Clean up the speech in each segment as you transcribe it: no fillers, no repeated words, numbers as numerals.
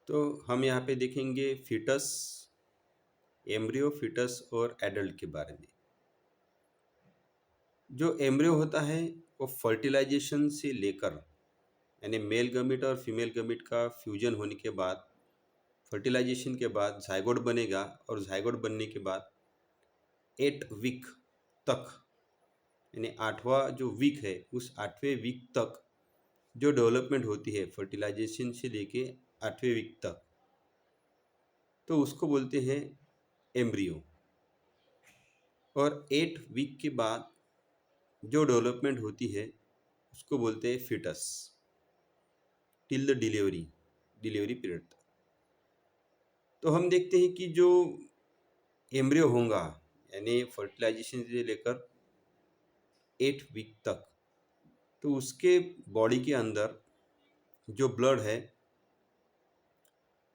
तो हम यहाँ पे देखेंगे फीटस, एम्ब्रियो, फीटस और एडल्ट के बारे में। जो एम्ब्रियो होता है वो फर्टिलाइजेशन से लेकर, यानी मेल गमीट और फीमेल गमीट का फ्यूजन होने के बाद, फर्टिलाइजेशन के बाद जाइगोट बनेगा और जाइगोट बनने के बाद 8 वीक तक, यानी 8वां जो वीक है उस 8वें वीक तक जो डेवलपमेंट होती है फर्टिलाइजेशन से लेके 8वें वीक तक, तो उसको बोलते हैं एम्ब्रियो। और 8 वीक के बाद जो डेवलपमेंट होती है उसको बोलते हैं foetus, till the delivery period तक। तो हम देखते हैं कि जो एम्ब्रियो होगा, यानी फर्टिलाइजेशन से लेकर 8 वीक तक, तो उसके बॉडी के अंदर जो ब्लड है,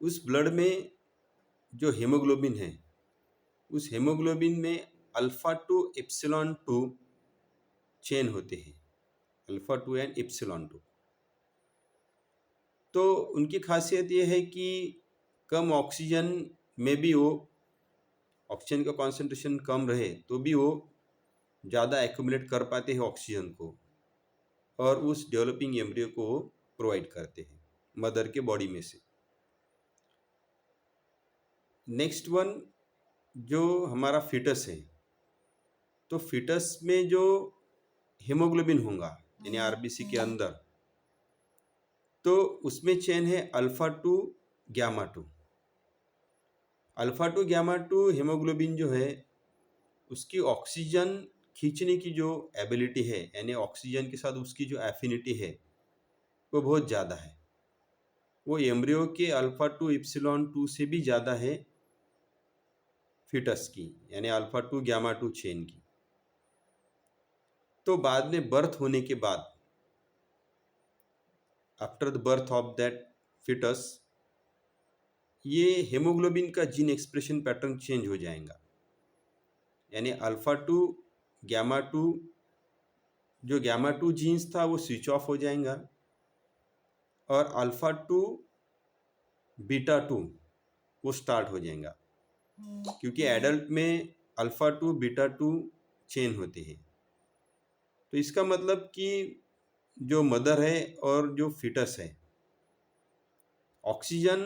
उस ब्लड में जो हेमोग्लोबिन है, उस हेमोग्लोबिन में alpha two epsilon two chain होते हैं, alpha two and epsilon two. तो उनकी खासियत ये है कि कम ऑक्सीजन में भी वो, ऑक्सीजन का कॉन्सेंट्रेशन कम रहे तो भी वो ज़्यादा एक्यूमुलेट कर पाते हैं ऑक्सीजन को, और उस डेवलपिंग एम्ब्रियो को वो प्रोवाइड करते हैं मदर के बॉडी में से। नेक्स्ट वन जो हमारा फीटस है, तो फीटस में जो हीमोग्लोबिन होगा यानी आरबीसी के अंदर, तो उसमें चेन है alpha two gamma two. Alpha two gamma two haemoglobin जो है उसकी ऑक्सीजन खींचने की जो एबिलिटी है, यानी ऑक्सीजन के साथ उसकी जो एफिनिटी है वो बहुत ज़्यादा है। वो एम्ब्रियो के अल्फा टू इप्सिलॉन टू से भी ज़्यादा है फीटस की, यानी alpha two gamma two chain की। तो बाद में बर्थ होने के बाद, after the birth of that foetus, ये हेमोग्लोबिन का जीन एक्सप्रेशन पैटर्न चेंज हो जाएगा, यानी अल्फा टू ग्यामा टू, जो ग्यामा टू जीन्स था वो स्विच ऑफ हो जाएगा और अल्फा टू बीटा टू वो स्टार्ट हो जाएगा, क्योंकि एडल्ट में alpha two beta two chain होते हैं। तो इसका मतलब कि जो मदर है और जो फीटस है, ऑक्सीजन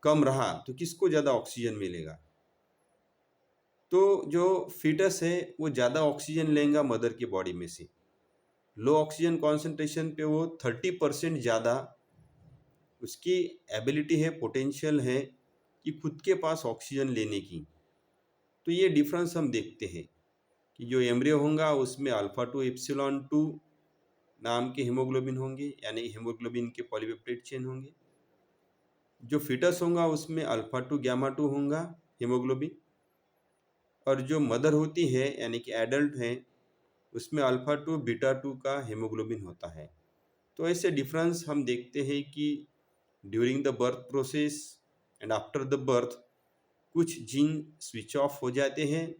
कम रहा तो किसको ज़्यादा ऑक्सीजन मिलेगा? तो जो फीटस है वो ज़्यादा ऑक्सीजन लेगा मदर की बॉडी में से। लो ऑक्सीजन कॉन्सेंट्रेशन पे वो 30% ज़्यादा उसकी एबिलिटी है, पोटेंशियल है कि खुद के पास ऑक्सीजन लेने की। तो ये डिफरेंस हम देखते हैं कि जो एम्ब्रियो होगा उसमें अल्फा टू एप्सिलॉन टू नाम के हीमोग्लोबिन होंगे, यानी हीमोग्लोबिन के पॉलीपेप्टाइड चेन होंगे। जो फीटस होगा उसमें अल्फा टू ग्यामा टू होगा हीमोग्लोबिन, और जो मदर होती है यानी कि एडल्ट है उसमें अल्फा टू बीटा टू का हीमोग्लोबिन होता है। तो ऐसे डिफरेंस हम देखते हैं कि during the birth process and after the birth कुछ जीन स्विच ऑफ हो जाते हैं,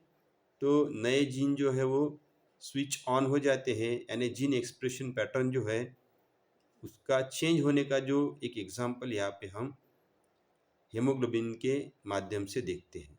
तो नए जीन जो है वो स्विच ऑन हो जाते हैं, यानी जीन एक्सप्रेशन पैटर्न जो है उसका चेंज होने का जो एक एग्जाम्पल यहाँ पे हम हेमोग्लोबिन के माध्यम से देखते हैं।